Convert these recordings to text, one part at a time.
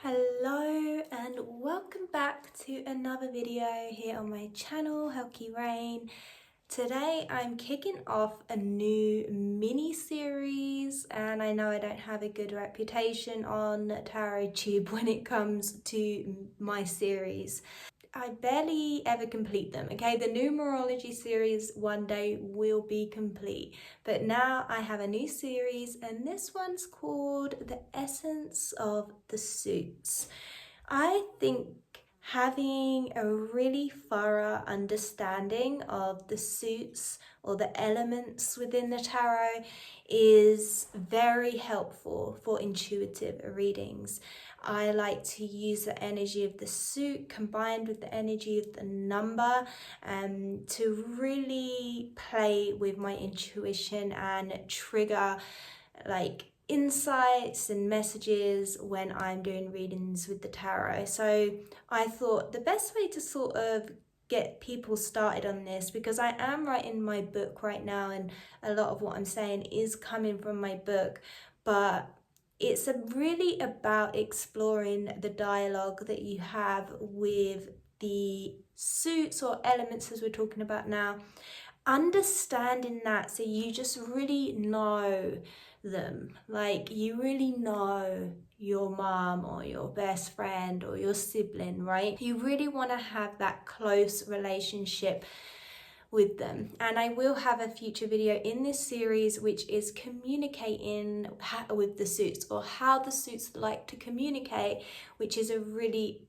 Hello and welcome back to another video here on my channel, Helki. Today I'm kicking off a new mini series, and I know I don't have a good reputation on TarotTube when it comes to my series. I barely ever complete them, okay? The numerology series one day will be complete, but now I have a new series, and this one's called The Essence of the Suits. I think having a really thorough understanding of the suits or the elements within the tarot is very helpful for intuitive readings. I like to use the energy of the suit combined with the energy of the number to really play with my intuition and trigger insights and messages when I'm doing readings with the tarot. So I thought the best way to sort of get people started on this, because I am writing my book right now and a lot of what I'm saying is coming from my book, but it's really about exploring the dialogue that you have with the suits or elements as we're talking about now, understanding that so you just really know them. Like, you really know your mom or your best friend or your sibling, right? You really want to have that close relationship with them. And I will have a future video in this series which is communicating with the suits, or how the suits like to communicate, which is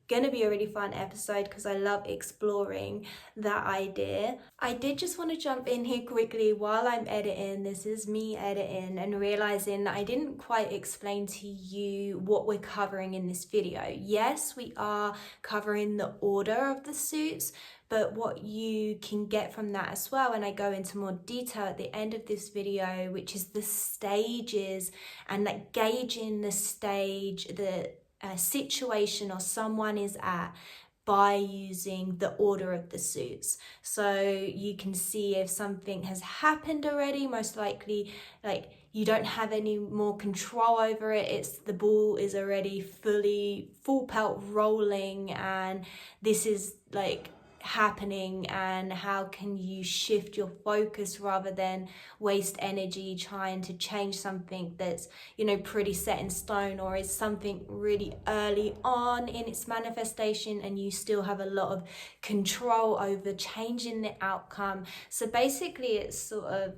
gonna be a really fun episode because I love exploring that idea. I did just want to jump in here quickly while I'm editing. This is me editing and realizing that I didn't quite explain to you what we're covering in this video. Yes, we are covering the order of the suits, but what you can get from that as well, and I go into more detail at the end of this video, which is the stages and like gauging the stage, the situation or someone is at, by using the order of the suits. So you can see if something has happened already, most likely like you don't have any more control over it. It's the ball is already full pelt rolling, and this is like happening, and how can you shift your focus rather than waste energy trying to change something that's, pretty set in stone, or is something really early on in its manifestation and you still have a lot of control over changing the outcome. So basically it's sort of,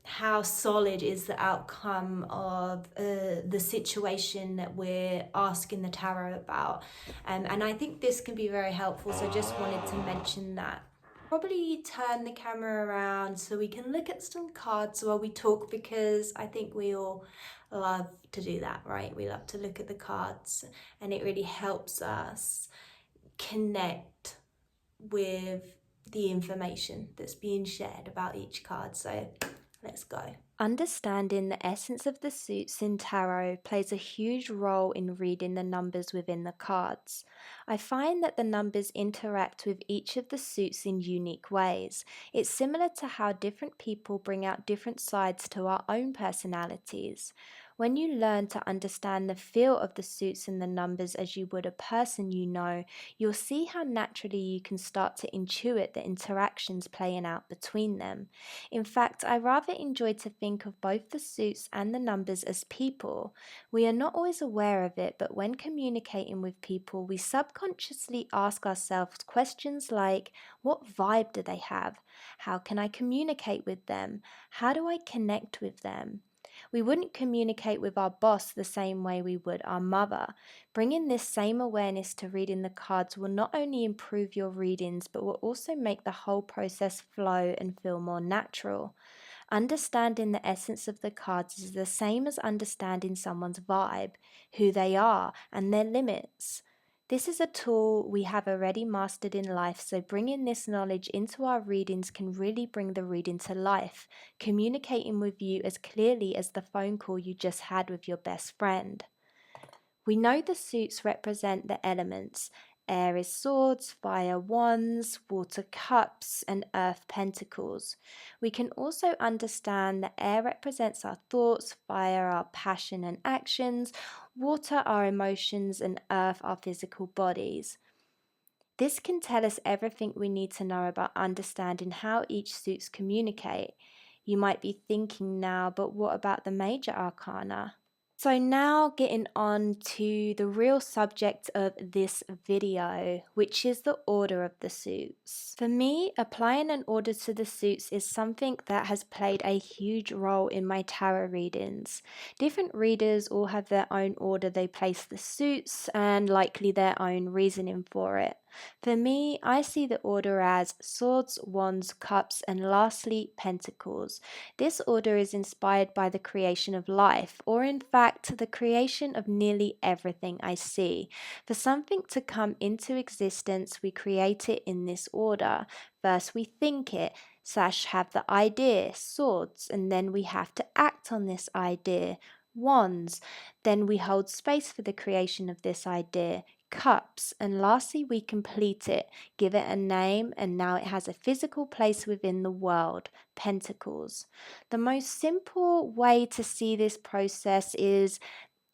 how solid is the outcome of the situation that we're asking the tarot about. And I think this can be very helpful, so just wanted to mention that. Probably turn the camera around so we can look at some cards while we talk, because I think we all love to do that, right? We love to look at the cards, and it really helps us connect with the information that's being shared about each card. So let's go. Understanding the essence of the suits in tarot plays a huge role in reading the numbers within the cards. I find that the numbers interact with each of the suits in unique ways. It's similar to how different people bring out different sides to our own personalities. When you learn to understand the feel of the suits and the numbers as you would a person you know, you'll see how naturally you can start to intuit the interactions playing out between them. In fact, I rather enjoy to think of both the suits and the numbers as people. We are not always aware of it, but when communicating with people, we subconsciously ask ourselves questions like, what vibe do they have? How can I communicate with them? How do I connect with them? We wouldn't communicate with our boss the same way we would our mother. Bringing this same awareness to reading the cards will not only improve your readings, but will also make the whole process flow and feel more natural. Understanding the essence of the cards is the same as understanding someone's vibe, who they are, and their limits. This is a tool we have already mastered in life, so bringing this knowledge into our readings can really bring the reading to life, communicating with you as clearly as the phone call you just had with your best friend. We know the suits represent the elements. Air is swords, fire wands, water cups, and earth pentacles. We can also understand that air represents our thoughts, fire our passion and actions, water our emotions, and earth our physical bodies. This can tell us everything we need to know about understanding how each suits communicate. You might be thinking now, but what about the major arcana? So, now getting on to the real subject of this video, which is the order of the suits. For me, applying an order to the suits is something that has played a huge role in my tarot readings. Different readers all have their own order they place the suits and likely their own reasoning for it. For me, I see the order as swords, wands, cups, and lastly, pentacles. This order is inspired by the creation of life, or in fact, the creation of nearly everything I see. For something to come into existence, we create it in this order. First, we think it, slash have the idea, swords, and then we have to act on this idea, wands. Then we hold space for the creation of this idea, cups, and lastly we complete it, give it a name, and now it has a physical place within the world, pentacles. The most simple way to see this process is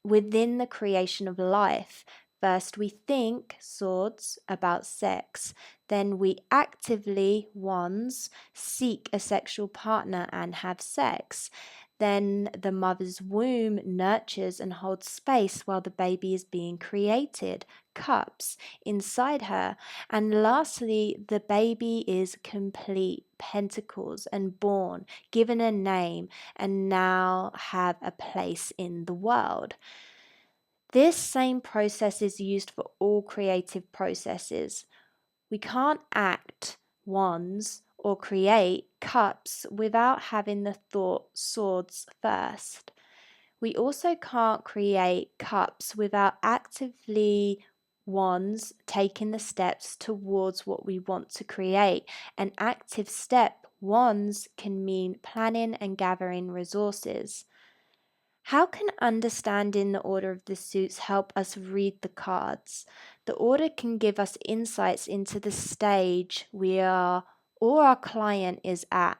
within the creation of life. First, we think, swords, about sex. Then we actively, wands, seek a sexual partner and have sex. Then the mother's womb nurtures and holds space while the baby is being created, cups, inside her. And lastly, the baby is complete, pentacles, and born, given a name, and now have a place in the world. This same process is used for all creative processes. We can't act wands or create cups without having the thought swords first. We also can't create cups without actively wands taking the steps towards what we want to create. An active step, wands, can mean planning and gathering resources. How can understanding the order of the suits help us read the cards? The order can give us insights into the stage we are or our client is at.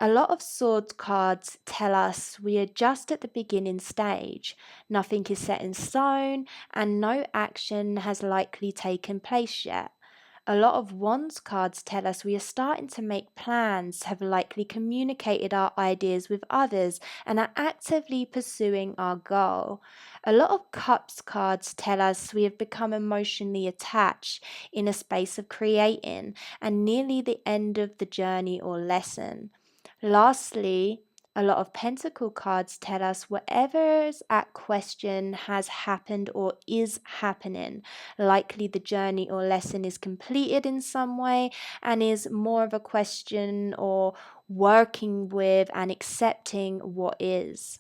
A lot of swords cards tell us we are just at the beginning stage. Nothing is set in stone and no action has likely taken place yet. A lot of wands cards tell us we are starting to make plans, have likely communicated our ideas with others, and are actively pursuing our goal. A lot of cups cards tell us we have become emotionally attached in a space of creating and nearly the end of the journey or lesson. Lastly, a lot of pentacle cards tell us whatever's at question has happened or is happening. Likely the journey or lesson is completed in some way and is more of a question or working with and accepting what is.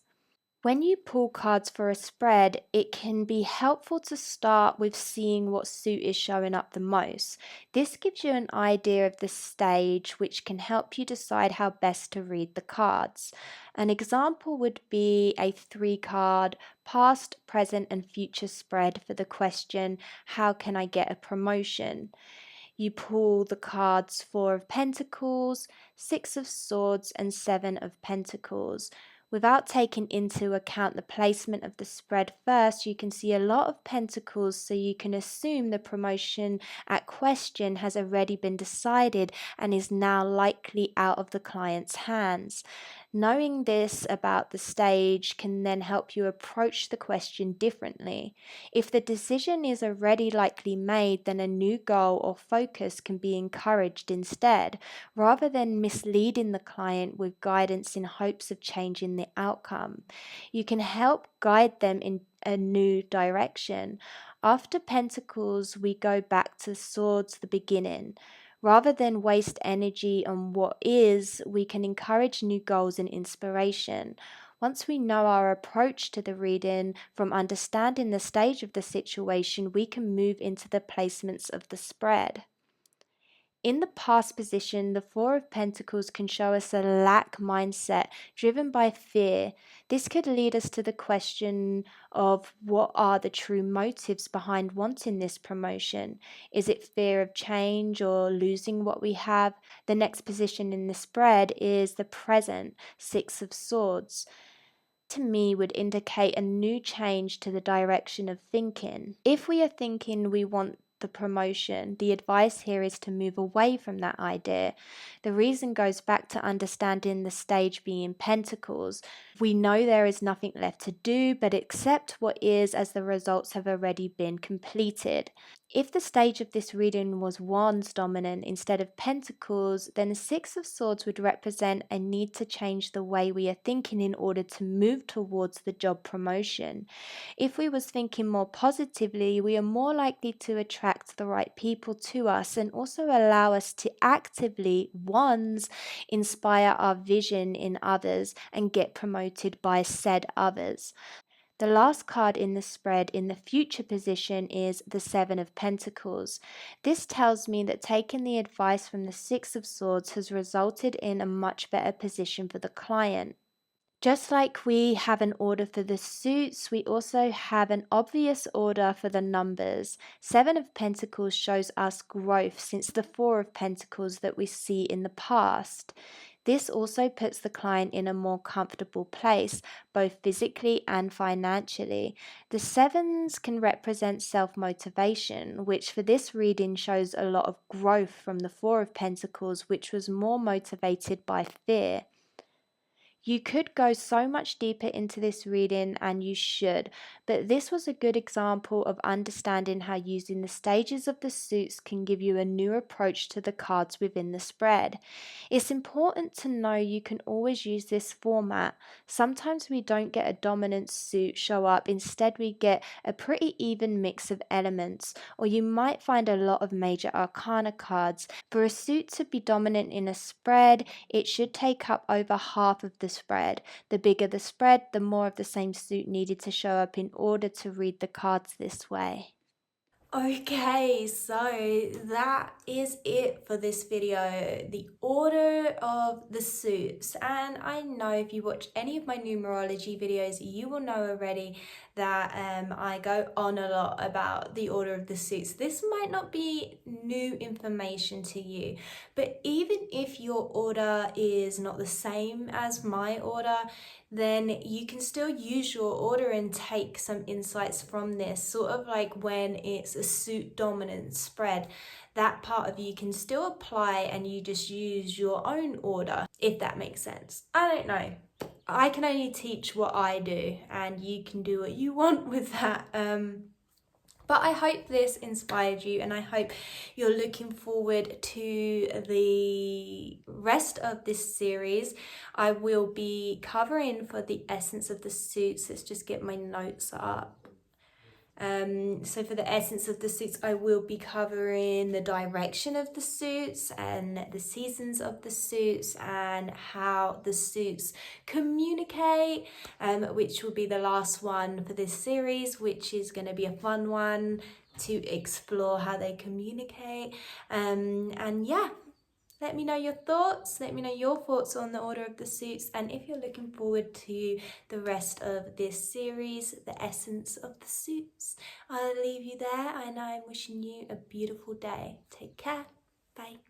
When you pull cards for a spread, it can be helpful to start with seeing what suit is showing up the most. This gives you an idea of the stage, which can help you decide how best to read the cards. An example would be a 3 card past, present, and future spread for the question, how can I get a promotion? You pull the cards 4 of Pentacles, 6 of Swords, and 7 of Pentacles. Without taking into account the placement of the spread first, you can see a lot of pentacles, so you can assume the promotion at question has already been decided and is now likely out of the client's hands. Knowing this about the stage can then help you approach the question differently. If the decision is already likely made, then a new goal or focus can be encouraged instead, rather than misleading the client with guidance in hopes of changing the outcome. You can help guide them in a new direction. After Pentacles, we go back to Swords, the beginning. Rather than waste energy on what is, we can encourage new goals and inspiration. Once we know our approach to the reading, from understanding the stage of the situation, we can move into the placements of the spread. In the past position, the Four of Pentacles can show us a lack mindset driven by fear. This could lead us to the question of what are the true motives behind wanting this promotion? Is it fear of change or losing what we have? The next position in the spread is the present, Six of Swords. To me would indicate a new change to the direction of thinking. If we are thinking we want the promotion, the advice here is to move away from that idea. The reason goes back to understanding the stage being Pentacles. We know there is nothing left to do but accept what is as the results have already been completed. If the stage of this reading was Wands dominant instead of Pentacles, then the Six of Swords would represent a need to change the way we are thinking in order to move towards the job promotion. If we was thinking more positively, we are more likely to attract the right people to us and also allow us to actively, Wands, inspire our vision in others and get promoted by said others. The last card in the spread in the future position is the Seven of Pentacles. This tells me that taking the advice from the Six of Swords has resulted in a much better position for the client. Just like we have an order for the suits, we also have an obvious order for the numbers. Seven of Pentacles shows us growth since the Four of Pentacles that we see in the past. This also puts the client in a more comfortable place, both physically and financially. The sevens can represent self motivation, which for this reading shows a lot of growth from the Four of Pentacles, which was more motivated by fear. You could go so much deeper into this reading, and you should, but this was a good example of understanding how using the stages of the suits can give you a new approach to the cards within the spread. It's important to know you can always use this format. Sometimes we don't get a dominant suit show up, instead, we get a pretty even mix of elements, or you might find a lot of major arcana cards. For a suit to be dominant in a spread, it should take up over half of the spread. The bigger the spread, the more of the same suit needed to show up in order to read the cards this way. Okay, so that is it for this video, the order of the suits. And I know if you watch any of my numerology videos, you will know already that I go on a lot about the order of the suits. This might not be new information to you, but even if your order is not the same as my order, then you can still use your order and take some insights from this. Sort of like when it's a suit dominant spread, that part of you can still apply and you just use your own order, if that makes sense. I don't know. I can only teach what I do, and you can do what you want with that. But I hope this inspired you, and I hope you're looking forward to the rest of this series. I will be covering for the essence of the suits. Let's just get my notes up. So for the essence of the suits, I will be covering the direction of the suits and the seasons of the suits and how the suits communicate, which will be the last one for this series, which is going to be a fun one to explore how they communicate. And yeah, let me know your thoughts. Let me know your thoughts on the order of the suits, and if you're looking forward to the rest of this series, the essence of the suits. I'll leave you there, and I'm wishing you a beautiful day. Take care. Bye.